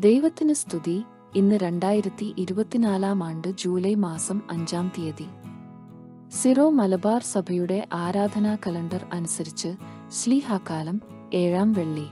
ദൈവത്തിന് സ്തുതി. ഇന്ന് 2024 ജൂലൈ മാസം 5 തീയതി. സിറോ മലബാർ സഭയുടെ ആരാധനാ കലണ്ടർ അനുസരിച്ച് ശ്ലീഹാകാലം 7 വെള്ളി.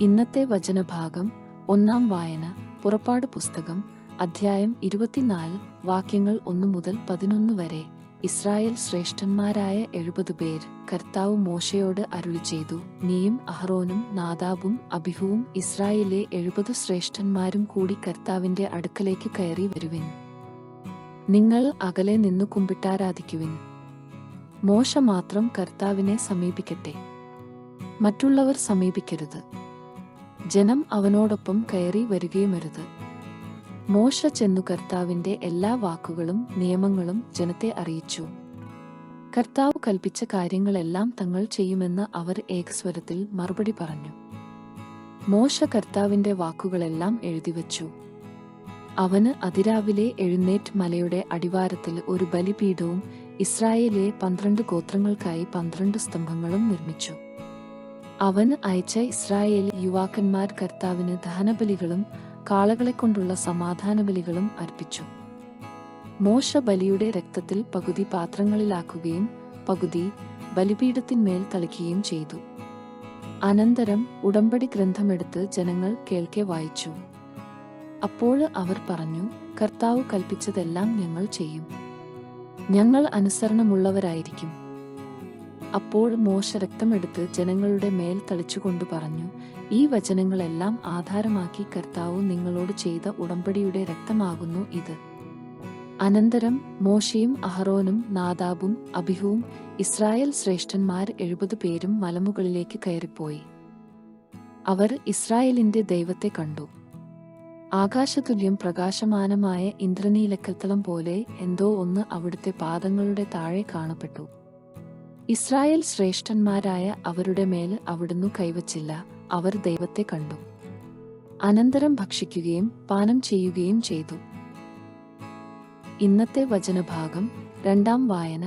ഇന്നത്തെ വചനഭാഗം. 1 വായന പുറപ്പാട് പുസ്തകം അധ്യായം 24 വാക്യങ്ങൾ 1 മുതൽ 11 വരെ. ഇസ്രായേൽ ശ്രേഷ്ഠന്മാരായ 70 പേർ കർത്താവ് മോശയോട് അരുളിച്ചെയ്തു, നീയും അഹ്റോനും നാദാബും അബിഹുവും ഇസ്രായേലിലെ 70 ശ്രേഷ്ഠന്മാരും കൂടി കർത്താവിന്റെ അടുക്കലേക്ക് കയറി വരുവിൻ. നിങ്ങൾ അകലെ നിന്നു കുമ്പിട്ടാരാധിക്കുവിൻ. മോശ മാത്രം കർത്താവിനെ സമീപിക്കട്ടെ, മറ്റുള്ളവർ സമീപിക്കരുത്. ജനം അവനോടൊപ്പം കയറി വരികയുമരുത്. മോശ ചെന്നു കർത്താവിന്റെ എല്ലാ വാക്കുകളും നിയമങ്ങളും ജനത്തെ അറിയിച്ചു. കർത്താവ് കൽപ്പിച്ച കാര്യങ്ങളെല്ലാം തങ്ങൾ ചെയ്യുമെന്ന് അവർ ഏകസ്വരത്തിൽ മറുപടി പറഞ്ഞു. മോശ കർത്താവിന്റെ വാക്കുകളെല്ലാം എഴുതിവച്ചു. അവന് അതിരാവിലെ എഴുന്നേറ്റ് മലയുടെ അടിവാരത്തിൽ ഒരു ബലിപീഠവും ഇസ്രായേലിലെ 12 ഗോത്രങ്ങൾക്കായി 12 സ്തംഭങ്ങളും നിർമ്മിച്ചു. അവന് അയച്ച ഇസ്രായേൽ യുവാക്കന്മാർ കർത്താവിന് ദഹനബലികളും കാളകളെക്കൊണ്ടുള്ള സമാധാനബലികളും അർപ്പിച്ചു. മോശ ബലിയുടെ രക്തത്തിൽ പകുതി പാത്രങ്ങളിലാക്കുകയും പകുതി ബലിപീഠത്തിന്മേൽ തളിക്കുകയും ചെയ്തു. അനന്തരം ഉടമ്പടി ഗ്രന്ഥമെടുത്ത് ജനങ്ങൾ കേൾക്കെ വായിച്ചു. അപ്പോൾ അവർ പറഞ്ഞു, കർത്താവ് കൽപ്പിച്ചതെല്ലാം ഞങ്ങൾ ചെയ്യും, ഞങ്ങൾ അനുസരണമുള്ളവരായിരിക്കും. അപ്പോൾ മോശ രക്തമെടുത്ത് ജനങ്ങളുടെ മേൽ തളിച്ചുകൊണ്ട് പറഞ്ഞു, ഈ വചനങ്ങളെല്ലാം ആധാരമാക്കി കർത്താവ് നിങ്ങളോട് ചെയ്ത ഉടമ്പടിയുടെ രക്തമാകുന്നു ഇത്. അനന്തരം മോശയും അഹ്റോനും നാദാബും അബിഹുവും ഇസ്രായേൽ ശ്രേഷ്ഠന്മാർ 70 പേരും മലമുകളിലേക്ക് കയറിപ്പോയി. അവർ ഇസ്രായേലിന്റെ ദൈവത്തെ കണ്ടു. ആകാശതുല്യം പ്രകാശമാനമായ ഇന്ദ്രനീലക്കത്തളം പോലെ എന്തോ ഒന്ന് അവിടുത്തെ പാദങ്ങളുടെ താഴെ കാണപ്പെട്ടു. ഇസ്രായേൽ ശ്രേഷ്ഠന്മാരായ അവരുടെ മേൽ അവിടുന്ന് കൈവച്ചില്ല. അവർ ദൈവത്തെ കണ്ടു. അനന്തരം ഭക്ഷിക്കുകയും പാനം ചെയ്യുകയും ചെയ്തു. ഇന്നത്തെ വചനഭാഗം. 2 വായന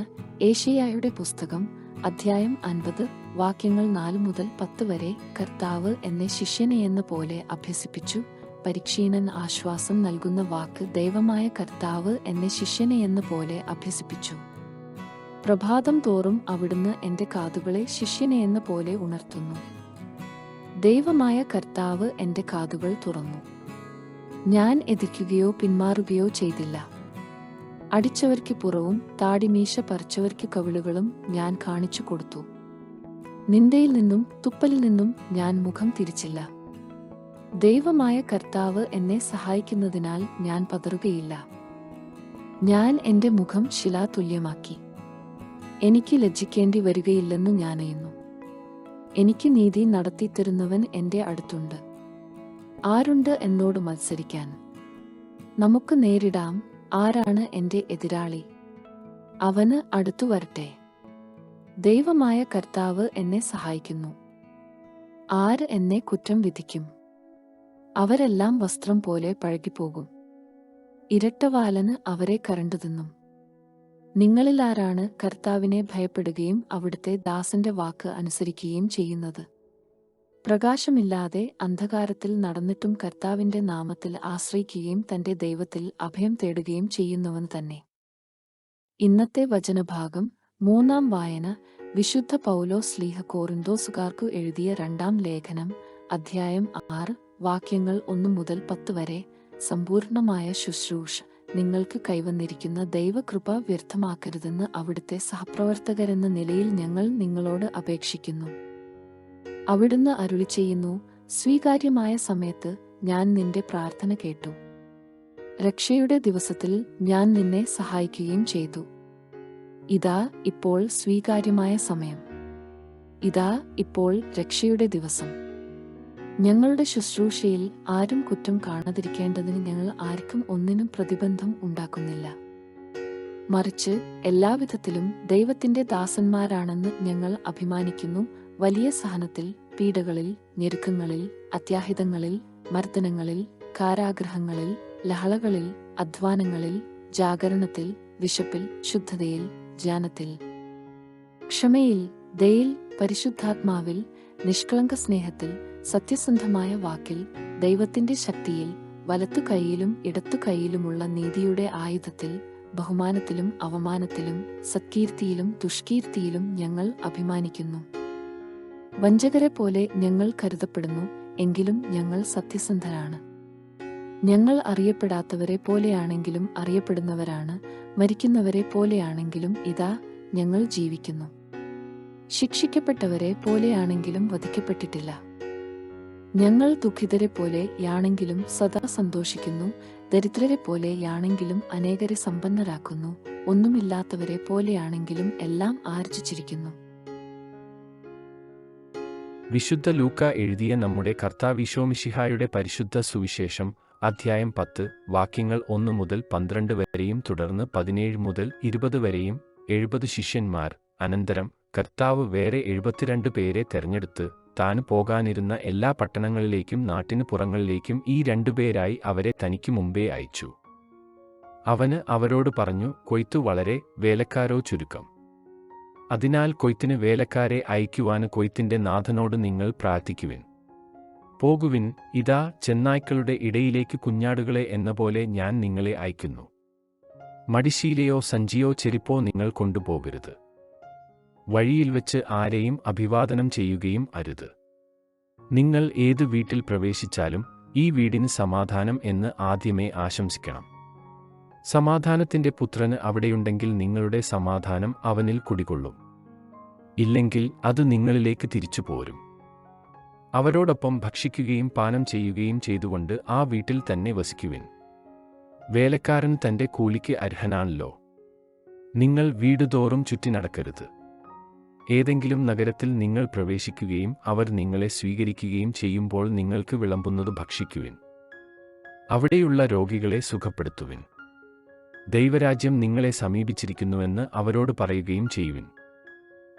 ഏശയ്യായുടെ പുസ്തകം അധ്യായം 50 വാക്യങ്ങൾ 4 മുതൽ 10 വരെ. കർത്താവ് എന്നെ ശിഷ്യനെയെന്ന പോലെ അഭ്യസിപ്പിച്ചു. പരീക്ഷീണൻ ആശ്വാസം നൽകുന്ന വാക്ക്. ദൈവമായ കർത്താവ് എന്നെ ശിഷ്യനെയെന്ന പോലെ അഭ്യസിപ്പിച്ചു. പ്രഭാതം തോറും അവിടുന്ന് എന്റെ കാതുകളെ ശിഷ്യനെയെന്ന പോലെ ഉണർത്തുന്നു. ദൈവമായ കർത്താവ് എന്റെ കാതുകൾ തുറന്നു. ഞാൻ എതിർക്കുകയോ പിന്മാറുകയോ ചെയ്തില്ല. അടിച്ചവർക്ക് പുറവും താടിമീശ പറിച്ചവർക്ക് കവിളുകളും ഞാൻ കാണിച്ചു കൊടുത്തു. നിന്ദയിൽ നിന്നും തുപ്പലിൽ നിന്നും ഞാൻ മുഖം തിരിച്ചില്ല. ദൈവമായ കർത്താവ് എന്നെ സഹായിക്കുന്നതിനാൽ ഞാൻ പതറുകയില്ല. ഞാൻ എന്റെ മുഖം ശിലാതുല്യമാക്കി. എനിക്ക് ലജ്ജിക്കേണ്ടി വരികയില്ലെന്ന് ഞാനറിയുന്നു. എനിക്ക് നീതി നടത്തിത്തരുന്നവൻ എന്റെ അടുത്തുണ്ട്. ആരുണ്ട് എന്നോട് മത്സരിക്കാൻ? നമുക്ക് നേരിടാം. ആരാണ് എന്റെ എതിരാളി? അവന് അടുത്തു വരട്ടെ. ദൈവമായ കർത്താവ് എന്നെ സഹായിക്കുന്നു. ആര് എന്നെ കുറ്റം വിധിക്കും? അവരെല്ലാം വസ്ത്രം പോലെ പഴകിപ്പോകും. ഇരട്ടവാലന് അവരെ കരണ്ടു തിന്നും. നിങ്ങളിൽ ആരാണ് കർത്താവിനെ ഭയപ്പെടുകയും അവിടുത്തെ ദാസന്റെ വാക്ക് അനുസരിക്കുകയും ചെയ്യുന്നത്? പ്രകാശമില്ലാതെ അന്ധകാരത്തിൽ നടന്നിട്ടും കർത്താവിന്റെ നാമത്തിൽ ആശ്രയിക്കുകയും തന്റെ ദൈവത്തിൽ അഭയം തേടുകയും ചെയ്യുന്നവൻ തന്നെ. ഇന്നത്തെ വചനഭാഗം. 3 വായന വിശുദ്ധ പൗലോസ് ശ്ലീഹ കോറിന്തോസുകാർക്കു എഴുതിയ 2 ലേഖനം അധ്യായം 6 വാക്യങ്ങൾ 1 മുതൽ 10 വരെ. സമ്പൂർണമായ ശുശ്രൂഷ നിങ്ങൾക്ക് കൈവന്നിരിക്കുന്ന ദൈവകൃപ വ്യർത്ഥമാക്കരുതെന്ന് അവിടുത്തെ സഹപ്രവർത്തകരെന്ന നിലയിൽ ഞങ്ങൾ നിങ്ങളോട് അപേക്ഷിക്കുന്നു. അവിടുന്ന് അരുളിച്ചെയ്യുന്നു, സ്വീകാര്യമായ സമയത്ത് ഞാൻ നിന്റെ പ്രാർത്ഥന കേട്ടു. രക്ഷയുടെ ദിവസത്തിൽ ഞാൻ നിന്നെ സഹായിക്കുകയും ചെയ്തു. ഇതാ ഇപ്പോൾ സ്വീകാര്യമായ സമയം. ഇതാ ഇപ്പോൾ രക്ഷയുടെ ദിവസം. ഞങ്ങളുടെ ശുശ്രൂഷയിൽ ആരും കുറ്റം കാണാതിരിക്കേണ്ടതിന് ഞങ്ങൾ ആർക്കും ഒന്നിനും പ്രതിബന്ധം ഉണ്ടാക്കുന്നില്ല. മറിച്ച് എല്ലാവിധത്തിലും ദൈവത്തിന്റെ ദാസന്മാരാണെന്ന് ഞങ്ങൾ അഭിമാനിക്കുന്നു. വലിയ സഹനത്തിൽ, പീഡകളിൽ, ഞെരുക്കങ്ങളിൽ, അത്യാഹിതങ്ങളിൽ, മർദ്ദനങ്ങളിൽ, കാരാഗൃഹങ്ങളിൽ, ലഹളകളിൽ, അധ്വാനങ്ങളിൽ, ജാഗരണത്തിൽ, വിശപ്പിൽ, ശുദ്ധതയിൽ, ജ്ഞാനത്തിൽ, ക്ഷമയിൽ, ദയയിൽ, പരിശുദ്ധാത്മാവിൽ, നിഷ്കളങ്ക സ്നേഹത്തിൽ, സത്യസന്ധമായ വാക്കിൽ, ദൈവത്തിന്റെ ശക്തിയിൽ, വലത്തു കൈയിലും ഇടത്തു കൈയിലുമുള്ള നീതിയുടെ ആയുധത്തിൽ, ബഹുമാനത്തിലും അവമാനത്തിലും, സത്കീർത്തിയിലും ദുഷ്കീർത്തിയിലും ഞങ്ങൾ അഭിമാനിക്കുന്നു. വഞ്ചകരെ പോലെ ഞങ്ങൾ കരുതപ്പെടുന്നു, എങ്കിലും ഞങ്ങൾ സത്യസന്ധരാണ്. ഞങ്ങൾ അറിയപ്പെടാത്തവരെ പോലെയാണെങ്കിലും അറിയപ്പെടുന്നവരാണ്, മരിക്കുന്നവരെ പോലെയാണെങ്കിലും ഇതാ ഞങ്ങൾ ജീവിക്കുന്നു. ശിക്ഷിക്കപ്പെട്ടവരെ പോലെയാണെങ്കിലും വധിക്കപ്പെട്ടിട്ടില്ല. ഞങ്ങൾ ദുഃഖിതരെ പോലെയാണെങ്കിലും സദാ സന്തോഷിക്കുന്നു, ദരിദ്രരെ പോലെയാണെങ്കിലും അനേകരെ സമ്പന്നരാക്കുന്നു, ഒന്നുമില്ലാത്തവരെ പോലെയാണെങ്കിലും എല്ലാം ആർജിച്ചിരിക്കുന്നു. വിശുദ്ധ ലൂക്ക എഴുതിയ നമ്മുടെ കർത്താവീശോമിശിഹായുടെ പരിശുദ്ധ സുവിശേഷം, അധ്യായം 10, വാക്യങ്ങൾ 1 മുതൽ 12 വരെയും തുടർന്ന് 17 മുതൽ 20 വരെയും. 70 ശിഷ്യന്മാർ. അനന്തരം കർത്താവ് വേറെ 72 പേരെ തെരഞ്ഞെടുത്ത് താൻ പോകാനിരുന്ന എല്ലാ പട്ടണങ്ങളിലേക്കും നാട്ടിന് പുറങ്ങളിലേക്കും ഈ 2 പേരായി അവരെ തനിക്ക് മുമ്പേ അയച്ചു. അവന് അവരോട് പറഞ്ഞു, കൊയ്ത്തു വളരെ, വേലക്കാരോ ചുരുക്കം. അതിനാൽ കൊയ്ത്തിന് വേലക്കാരെ അയക്കുവാന് കൊയ്ത്തിന്റെ നാഥനോട് നിങ്ങൾ പ്രാർത്ഥിക്കുവിൻ. പോകുവിൻ, ഇതാ ചെന്നായ്ക്കളുടെ ഇടയിലേക്ക് കുഞ്ഞാടുകളെ എന്നപോലെ ഞാൻ നിങ്ങളെ അയക്കുന്നു. മടിശീലയോ സഞ്ചിയോ ചെരിപ്പോ നിങ്ങൾ കൊണ്ടുപോകരുത്. വഴിയിൽ വെച്ച് ആരെയും അഭിവാദനം ചെയ്യുകയും അരുത്. നിങ്ങൾ ഏതു വീട്ടിൽ പ്രവേശിച്ചാലും ഈ വീടിന് സമാധാനം എന്ന് ആദ്യമേ ആശംസിക്കണം. സമാധാനത്തിന്റെ പുത്രന് അവിടെയുണ്ടെങ്കിൽ നിങ്ങളുടെ സമാധാനം അവനിൽ കുടികൊള്ളും. ഇല്ലെങ്കിൽ അത് നിങ്ങളിലേക്ക് തിരിച്ചു പോരും. അവരോടൊപ്പം ഭക്ഷിക്കുകയും പാനം ചെയ്യുകയും ചെയ്തുകൊണ്ട് ആ വീട്ടിൽ തന്നെ വസിക്കുവിൻ. വേലക്കാരൻ തന്റെ കൂലിക്ക് അർഹനാണല്ലോ. നിങ്ങൾ വീടുതോറും ചുറ്റി നടക്കരുത്. ഏതെങ്കിലും നഗരത്തിൽ നിങ്ങൾ പ്രവേശിക്കുകയും അവർ നിങ്ങളെ സ്വീകരിക്കുകയും ചെയ്യുമ്പോൾ നിങ്ങൾക്ക് വിളമ്പുന്നത് ഭക്ഷിക്കുവിൻ. അവിടെയുള്ള രോഗികളെ സുഖപ്പെടുത്തുവിൻ. ദൈവരാജ്യം നിങ്ങളെ സമീപിച്ചിരിക്കുന്നുവെന്ന് അവരോട് പറയുകയും ചെയ്യുവിൻ.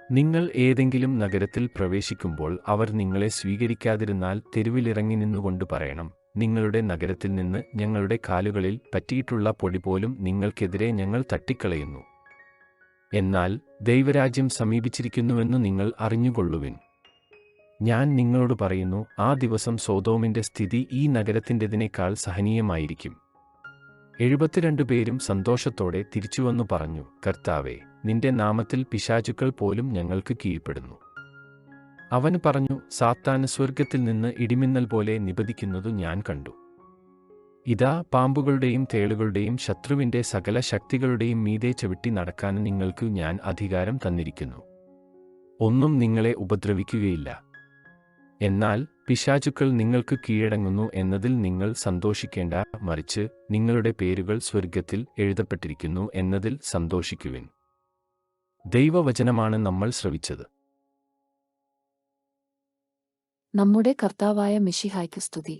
നിങ്ങൾ ഏതെങ്കിലും നഗരത്തിൽ പ്രവേശിക്കുമ്പോൾ അവർ നിങ്ങളെ സ്വീകരിക്കാതിരുന്നാൽ തെരുവിലിറങ്ങി നിന്നുകൊണ്ട് പറയണം, നിങ്ങളുടെ നഗരത്തിൽ നിന്ന് ഞങ്ങളുടെ കാലുകളിൽ പറ്റിയിട്ടുള്ള പൊടി പോലും നിങ്ങൾക്കെതിരെ ഞങ്ങൾ തട്ടിക്കളയുന്നു. എന്നാൽ ദൈവരാജ്യം സമീപിച്ചിരിക്കുന്നുവെന്ന് നിങ്ങൾ അറിഞ്ഞുകൊള്ളുവിൻ. ഞാൻ നിങ്ങളോട് പറയുന്നു, ആ ദിവസം സൊദോമിന്റെ സ്ഥിതി ഈ നഗരത്തിൻ്റെതിനേക്കാൾ സഹനീയമായിരിക്കും. 72 പേരും സന്തോഷത്തോടെ തിരിച്ചുവന്നു പറഞ്ഞു, കർത്താവേ, നിന്റെ നാമത്തിൽ പിശാചുക്കൾ പോലും ഞങ്ങൾക്ക് കീഴ്പ്പെടുന്നു. അവൻ പറഞ്ഞു, സാത്താന് സ്വർഗത്തിൽ നിന്ന് ഇടിമിന്നൽ പോലെ നിപതിക്കുന്നതു ഞാൻ കണ്ടു. ഇതാ പാമ്പുകളുടെയും തേളുകളുടെയും ശത്രുവിന്റെ സകല ശക്തികളുടെയും മീതെ ചവിട്ടി നടക്കാൻ നിങ്ങൾക്ക് ഞാൻ അധികാരം തന്നിരിക്കുന്നു. ഒന്നും നിങ്ങളെ ഉപദ്രവിക്കുകയില്ല. എന്നാൽ പിശാചുക്കൾ നിങ്ങൾക്ക് കീഴടങ്ങുന്നു എന്നതിൽ നിങ്ങൾ സന്തോഷിക്കേണ്ട, മറിച്ച് നിങ്ങളുടെ പേരുകൾ സ്വർഗത്തിൽ എഴുതപ്പെട്ടിരിക്കുന്നു എന്നതിൽ സന്തോഷിക്കുവിൻ. ദൈവവചനമാണ് നമ്മൾ ശ്രവിച്ചത്. നമ്മുടെ കർത്താവായ മിശിഹായ്ക്ക് സ്തുതി.